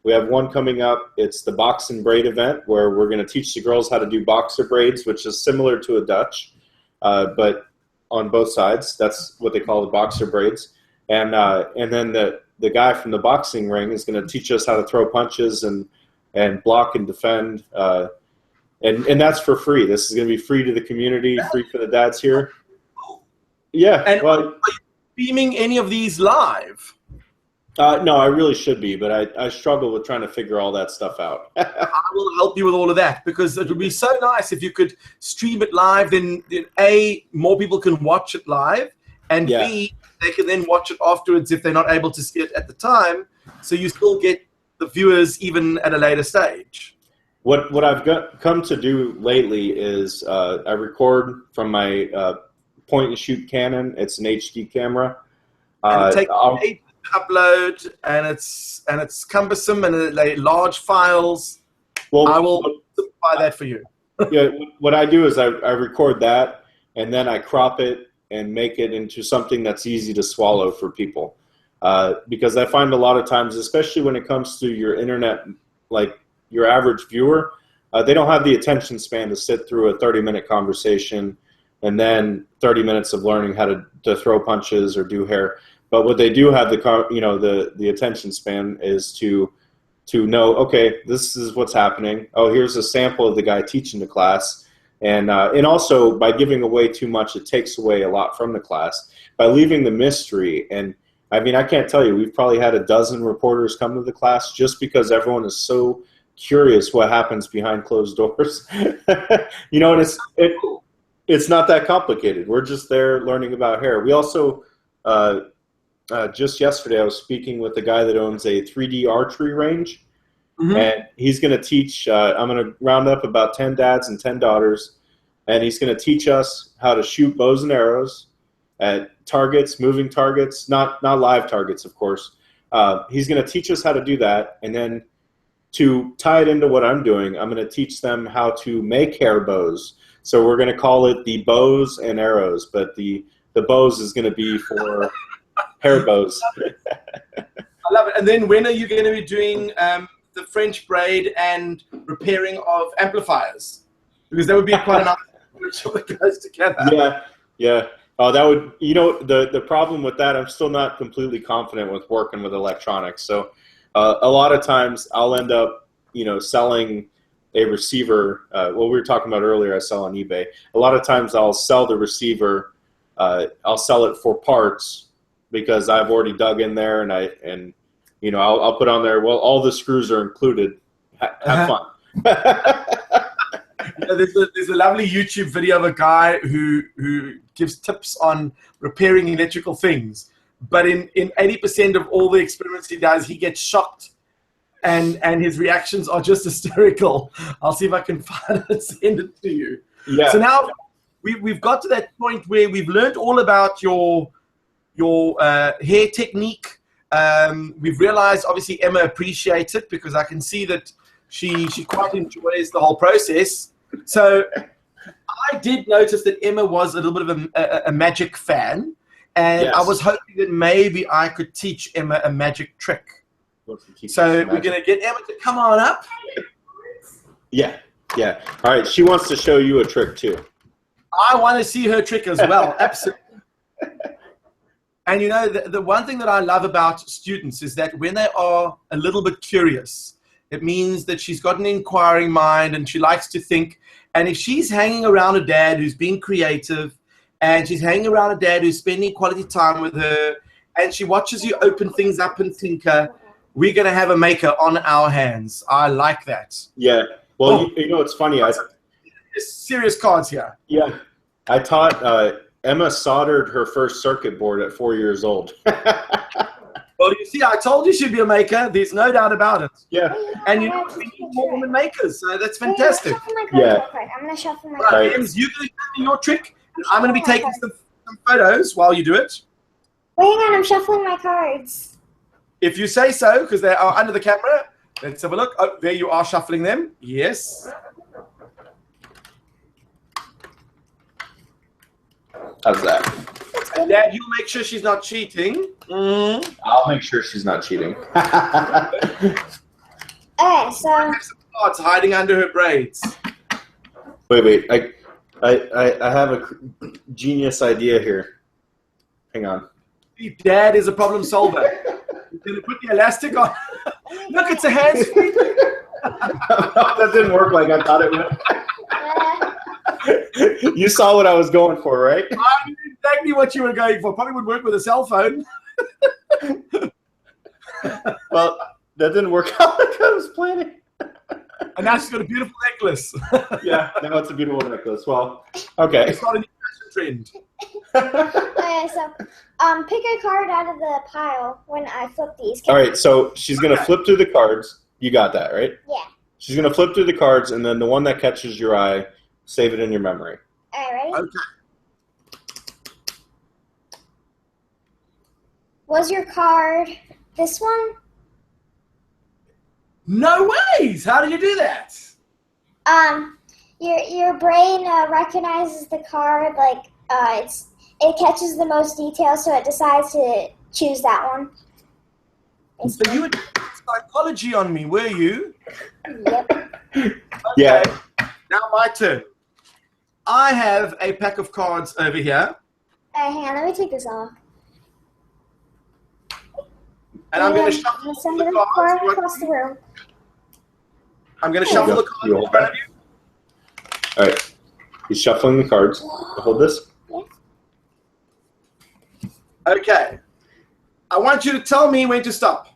one coming up. It's the box and braid event where we're going to teach the girls how to do boxer braids, which is similar to a Dutch, but on both sides. That's what they call the boxer braids. And then the guy from the boxing ring is going to teach us how to throw punches and block and defend. And that's for free. This is going to be free to the community, free for the dads here. Yeah. And well, are you streaming any of these live? No, I really should be, but I struggle with trying to figure all that stuff out. I will help you with all of that, because it would be so nice if you could stream it live. Then A, more people can watch it live, and Yeah. B, they can then watch it afterwards if they're not able to see it at the time. So you still get the viewers even at a later stage. What I've come to do lately is I record from my point and shoot Canon. It's an HD camera. And it takes ages to upload, and it's cumbersome and large files. Well, I will simplify that for you. Yeah, what I do is I record that, and then I crop it and make it into something that's easy to swallow for people. Because I find a lot of times, especially when it comes to your internet, like your average viewer, they don't have the attention span to sit through a 30-minute conversation and then 30 minutes of learning how to throw punches or do hair. But what they do have the attention span is to know, okay, this is what's happening. Oh, here's a sample of the guy teaching the class. And also, by giving away too much, it takes away a lot from the class. By leaving the mystery, and I mean, I can't tell you, we've probably had a dozen reporters come to the class just because everyone is so curious what happens behind closed doors. You know, and it's not that complicated. We're just there learning about hair. We also, just yesterday, I was speaking with a guy that owns a 3D archery range. Mm-hmm. And he's going to teach, I'm going to round up about 10 dads and 10 daughters, and he's going to teach us how to shoot bows and arrows at targets, moving targets, not live targets, of course. He's going to teach us how to do that, and then to tie it into what I'm doing, I'm going to teach them how to make hair bows. So we're going to call it the bows and arrows, but the bows is going to be for hair bows. I love it. And then when are you going to be doing the French braid and repairing of amplifiers? Because that would be quite a nice ritual that goes together. Yeah. Oh, that would, you know, the problem with that, I'm still not completely confident with working with electronics. So a lot of times I'll end up, you know, selling a receiver. What we were talking about earlier, I sell on eBay. A lot of times I'll sell the receiver. I'll sell it for parts because I've already dug in there, and you know, I'll put on there, well, all the screws are included. Have fun. There's a lovely YouTube video of a guy who gives tips on repairing electrical things. But in 80% of all the experiments he does, he gets shocked, and his reactions are just hysterical. I'll see if I can find it and send it to you. Yeah. So now we've got to that point where we've learned all about your hair technique. We've realized, obviously, Emma appreciates it because I can see that she quite enjoys the whole process. So I did notice that Emma was a little bit of a magic fan, and yes. I was hoping that maybe I could teach Emma a magic trick. So we're going to get Emma to come on up. Yeah. All right, she wants to show you a trick too. I want to see her trick as well, absolutely. And you know, the one thing that I love about students is that when they are a little bit curious, it means that she's got an inquiring mind and she likes to think. And if she's hanging around a dad who's being creative, and she's hanging around a dad who's spending quality time with her, and she watches you open things up and tinker, we're going to have a maker on our hands. I like that. Yeah. Well, you know, it's funny. There's serious cards here. Yeah. I taught Emma soldered her first circuit board at 4 years old. Well, you see, I told you she'd be a maker. There's no doubt about it. Yeah. And you know, we need more women makers, so that's fantastic. Yeah. I'm going to shuffle my cards. Right, Ems, you're going to give me your trick. I'm going to be taking some photos while you do it. Wait, hang on, I'm shuffling my cards. If you say so, because they are under the camera. Let's have a look. Oh, there you are shuffling them. Yes. How's that? That's cheating. Dad, you'll make sure she's not cheating. I'll make sure she's not cheating. Okay, so Have some cards hiding under her braids. Wait. I have a genius idea here. Hang on. Dad is a problem solver. He's going to put the elastic on. Look, it's a hands-free. That didn't work like I thought it would. You saw what I was going for, right? I knew exactly what you were going for. Probably would work with a cell phone. Well, that didn't work out like I was planning. And now she's got a beautiful necklace. Yeah, now it's a beautiful necklace. Well, okay. It's not a new fashion trend. okay, so pick a card out of the pile when I flip these. All right, so she's going to flip through the cards. You got that, right? Yeah. She's going to flip through the cards, and then the one that catches your eye, save it in your memory. All right, ready? Okay. Was your card this one? No ways! How do you do that? Your brain recognizes the card like it catches the most details, so it decides to choose that one. So you were doing psychology on me, were you? Yep. Okay. Yeah. Now my turn. I have a pack of cards over here, Hang on, let me take this off. and I'm going to shuffle I'm send the it cards. far across the room. I'm going to shuffle the cards in front of you. All right. He's shuffling the cards. Hold this. Okay. I want you to tell me when to stop.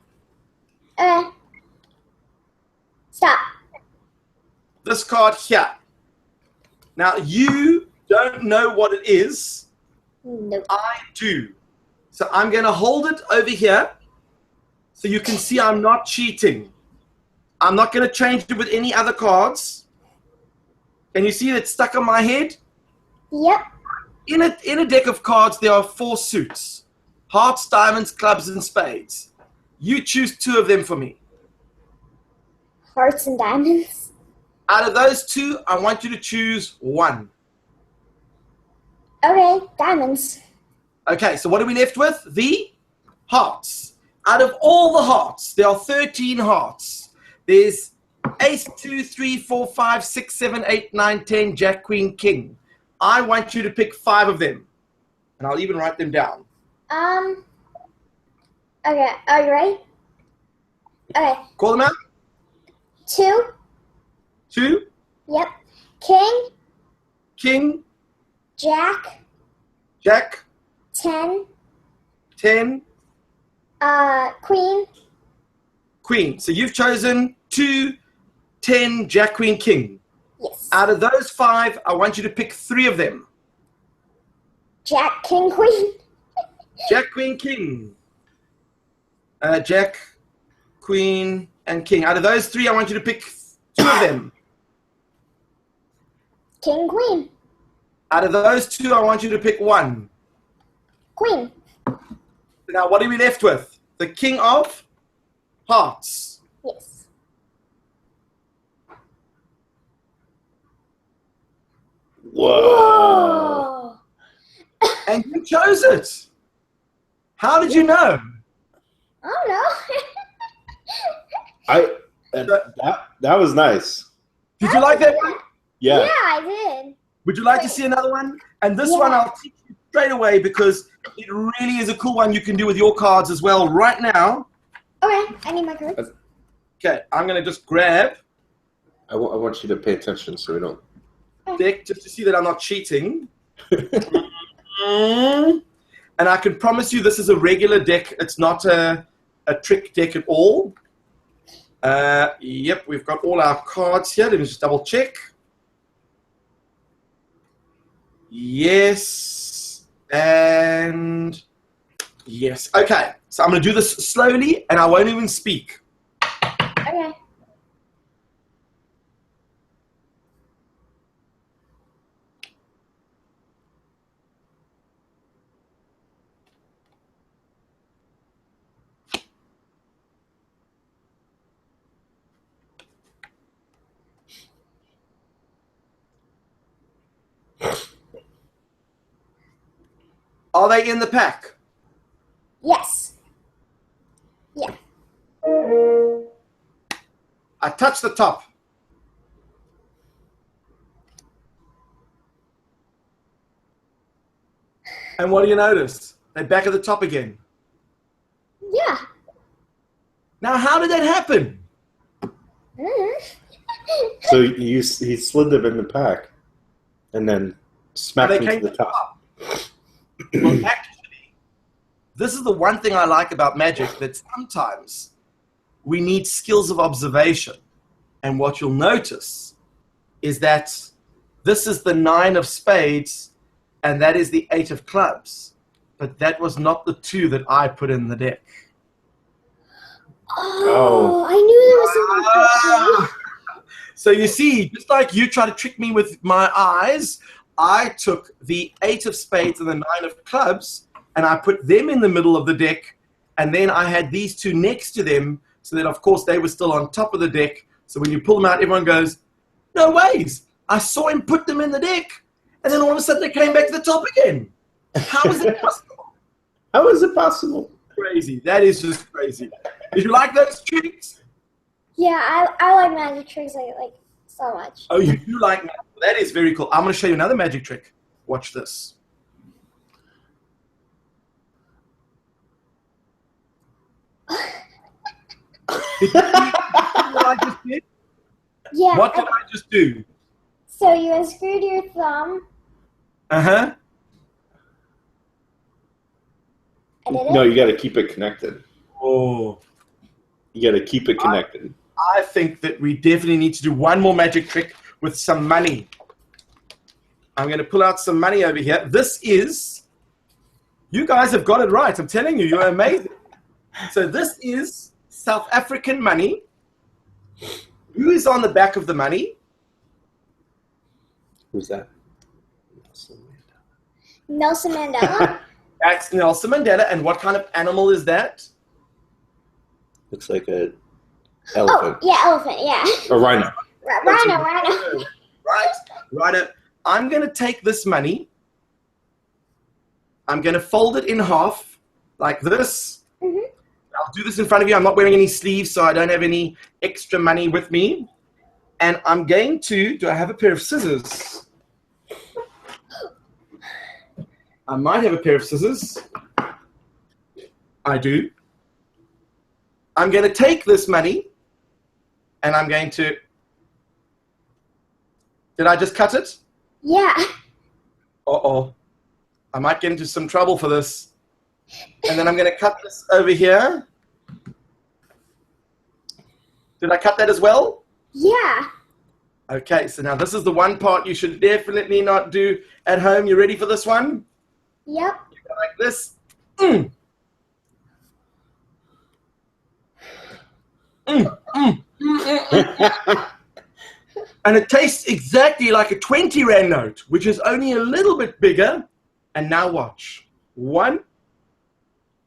Stop. This card here. Now, you don't know what it is. Nope. I do. So I'm going to hold it over here so you can see I'm not cheating. I'm not going to change it with any other cards. Can you see that stuck on my head? Yep. In a deck of cards, there are 4 suits. Hearts, diamonds, clubs, and spades. You choose 2 of them for me. Hearts and diamonds. Out of those 2, I want you to choose 1. Okay, diamonds. Okay, so what are we left with? The hearts. Out of all the hearts, there are 13 hearts. There's ace, 2, 3, 4, 5, 6, 7, 8, 9, 10, jack, queen, king. I want you to pick 5 of them. And I'll even write them down. Okay, are you ready? Okay, Call them out. 2. 2, Yep. King, king, jack, jack, 10, 10, queen, queen. So you've chosen 2, 10, jack, queen, king. yes. Out of those 5, I want you to pick 3 of them. Jack, king, queen. Jack, queen, king. Jack, queen, and king. Out of those 3, I want you to pick 2 of them. King, queen. Out of those 2, I want you to pick 1. Queen. Now, what are we left with? The king of hearts. Yes. Whoa. And you chose it. How did you know? I don't know. That was nice. Did you like that one? Yeah. Yeah, I did. Would you like to see another one? And this one I'll teach you straight away because it really is a cool one you can do with your cards as well right now. Okay, I need my cards. Okay, I'm going to just grab I want you to pay attention so we don't. deck just to see that I'm not cheating. And I can promise you this is a regular deck. It's not a trick deck at all. Yep, we've got all our cards here. Let me just double check. Yes. And yes. Okay, so I'm going to do this slowly and I won't even speak. Okay. Are they in the pack? Yes. Yeah. I touch the top. And what do you notice? They're back at the top again. Yeah. Now, how did that happen? So he slid them in the pack, and then smacked They them to came the top. Well, actually, this is the one thing I like about magic, that sometimes we need skills of observation. And what you'll notice is that this is the 9 of spades, and that is the 8 of clubs. But that was not the 2 that I put in the deck. Oh, I knew there was something. So you see, just like you try to trick me with my eyes, I took the 8 of spades and the 9 of clubs, and I put them in the middle of the deck, and then I had these 2 next to them, so that, of course, they were still on top of the deck. So when you pull them out, everyone goes, no ways. I saw him put them in the deck, and then all of a sudden they came back to the top again. How is it possible? How is it possible? Crazy. That is just crazy. Did you like those tricks? Yeah, I like magic tricks like so much. Oh, you do like magic. That is very cool. I'm going to show you another magic trick. Watch this. Did you see what I just did? Yeah. What did I just do? So you unscrewed your thumb. Uh-huh. I did it. No, you got to keep it connected. Oh. You got to keep it connected. I think that we definitely need to do one more magic trick with some money. I'm going to pull out some money over here. This is, you guys have got it right. I'm telling you, you're amazing. So this is South African money. Who is on the back of the money? Who's that? Nelson Mandela. That's Nelson Mandela. And what kind of animal is that? Looks like a Oh, elephant. yeah, elephant, yeah. A rhino. Rhino. Right. I'm going to take this money. I'm going to fold it in half like this. Mm-hmm. I'll do this in front of you. I'm not wearing any sleeves, so I don't have any extra money with me. And I'm going to, do I have a pair of scissors? I might have a pair of scissors. I do. I'm going to take this money and I'm going to, did I just cut it? Yeah. Uh-oh. I might get into some trouble for this. And then I'm going to cut this over here. Did I cut that as well? Yeah. Okay, so now this is the one part you should definitely not do at home. You ready for this one? Yep. You go like this. Mm. Mm, mm, mm, mm, mm. And it tastes exactly like a 20 Rand note, which is only a little bit bigger. And now watch. 1,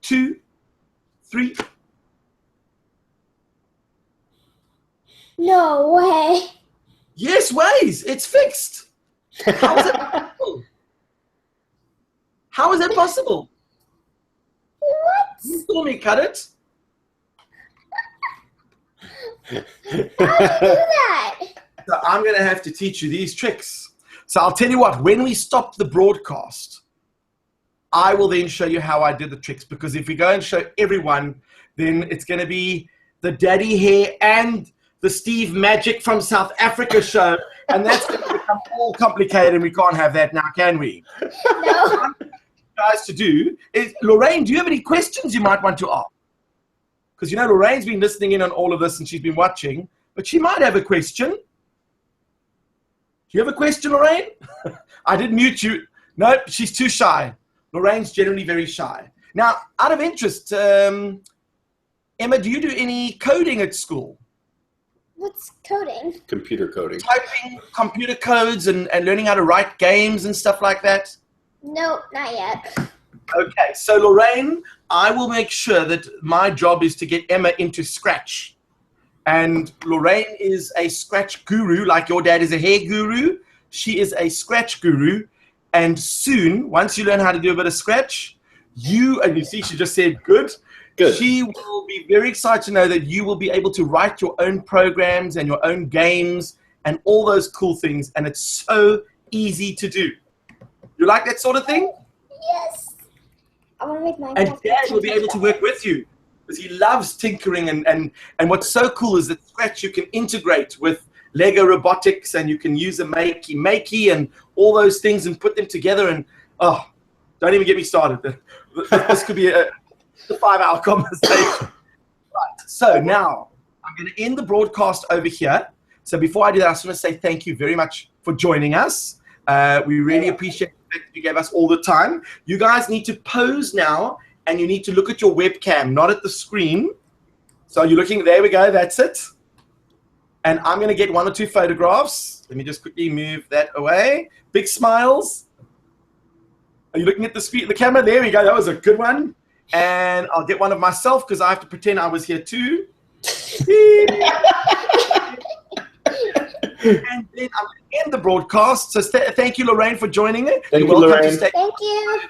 2, 3. No way. Yes, ways. It's fixed. How is it possible? How is that possible? What? You saw me cut it. How do you do that? So I'm going to have to teach you these tricks. So I'll tell you what, when we stop the broadcast, I will then show you how I did the tricks, because if we go and show everyone, then it's going to be the Daddy Hair and the Steve Magic from South Africa show, and that's going to become all complicated, and we can't have that now, can we? No. What I want you guys to do is, Lorraine, do you have any questions you might want to ask? Because, you know, Lorraine's been listening in on all of this and she's been watching, but she might have a question. Do you have a question, Lorraine? I did mute you. No, she's too shy. Lorraine's generally very shy. Now, out of interest, Emma, do you do any coding at school? What's coding? Computer coding. Typing computer codes and learning how to write games and stuff like that? No, not yet. Okay, so Lorraine, I will make sure that my job is to get Emma into Scratch. And Lorraine is a Scratch guru, like your dad is a hair guru. She is a Scratch guru. And soon, once you learn how to do a bit of Scratch, and you see she just said good. Good. She will be very excited to know that you will be able to write your own programs and your own games and all those cool things. And it's so easy to do. You like that sort of thing? Yes. I want to make mine. And Dad will be able to work with you because he loves tinkering. And what's so cool is that Scratch you can integrate with Lego robotics, and you can use a makey and all those things and put them together. And oh, don't even get me started. This could be a 5-hour conversation. Right. So now I'm going to end the broadcast over here. So before I do that, I just want to say thank you very much for joining us. We really appreciate the fact that you gave us all the time. You guys need to pose now, and you need to look at your webcam, not at the screen. So you're looking, there we go, that's it. And I'm going to get 1 or 2 photographs. Let me just quickly move that away. Big smiles. Are you looking at the screen, the camera? There we go, that was a good one. And I'll get one of myself because I have to pretend I was here too. And then I'm going to end the broadcast. So thank you, Lorraine, for joining it. Thank you, welcome Lorraine. To stay. Thank you.